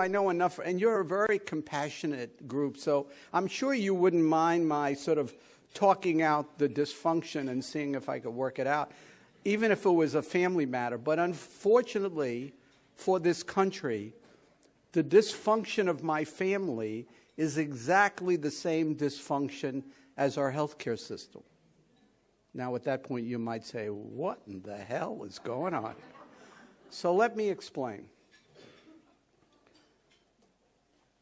I know enough, and you're a very compassionate group, so I'm sure you wouldn't mind my sort of talking out the dysfunction and seeing if I could work it out, even if it was a family matter. But unfortunately for this country, the dysfunction of my family is exactly the same dysfunction as our healthcare system. Now, at that point, you might say, what in the hell is going on? So let me explain.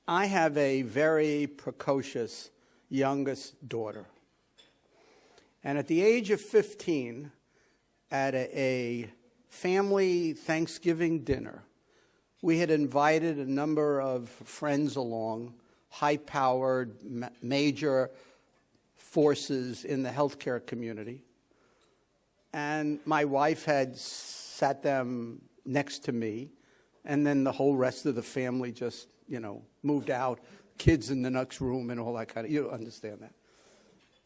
I have a very precocious youngest daughter. And at the age of 15, at a family Thanksgiving dinner, we had invited a number of friends along, high-powered, major forces in the healthcare community. And my wife had sat them next to me, and then the whole rest of the family just, moved out, kids in the next room and all that kind of, you understand that.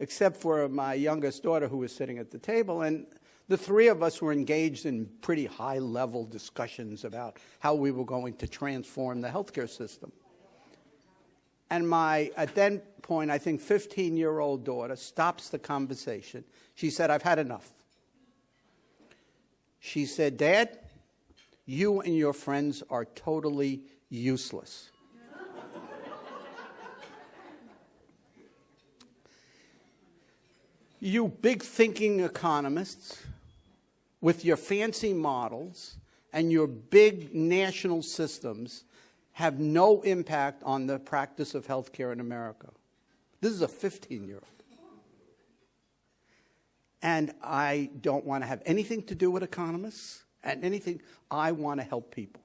Except for my youngest daughter who was sitting at the table, and the three of us were engaged in pretty high-level discussions about how we were going to transform the healthcare system. And my, at that point, I think 15-year-old daughter stops the conversation. She said, I've had enough. She said, Dad, you and your friends are totally useless. You big thinking economists with your fancy models and your big national systems have no impact on the practice of healthcare in America. This is a 15-year-old. And I don't want to have anything to do with economists and anything. I want to help people.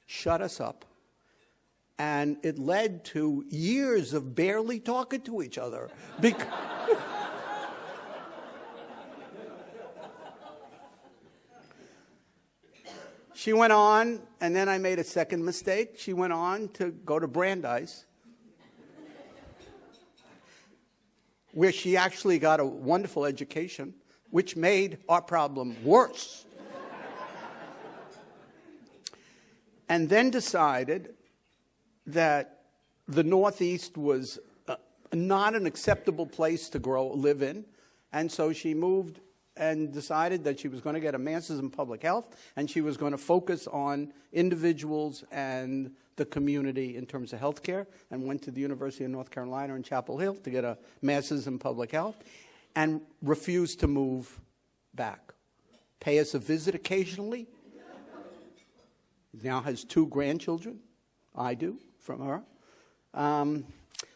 Shut us up. And it led to years of barely talking to each other. She went on, and then I made a second mistake. She went on to go to Brandeis, where she actually got a wonderful education, which made our problem worse. And then decided that the Northeast was not an acceptable place to live in, and so she moved and decided that she was going to get a master's in public health, and she was going to focus on individuals and the community in terms of health care, and went to the University of North Carolina in Chapel Hill to get a master's in public health, and refused to move back. Pay us a visit occasionally. Now has 2 grandchildren. I do, from her.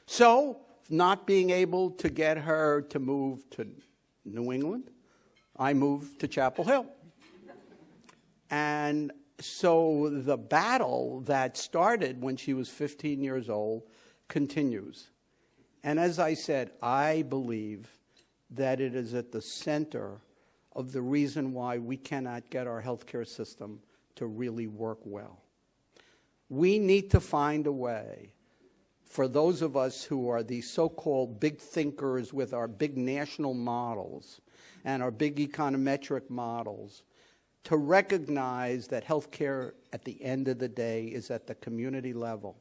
So, not being able to get her to move to New England, I moved to Chapel Hill. And so the battle that started when she was 15 years old continues. And as I said, I believe that it is at the center of the reason why we cannot get our healthcare system to really work well. We need to find a way for those of us who are the so-called big thinkers with our big national models and our big econometric models to recognize that healthcare at the end of the day is at the community level.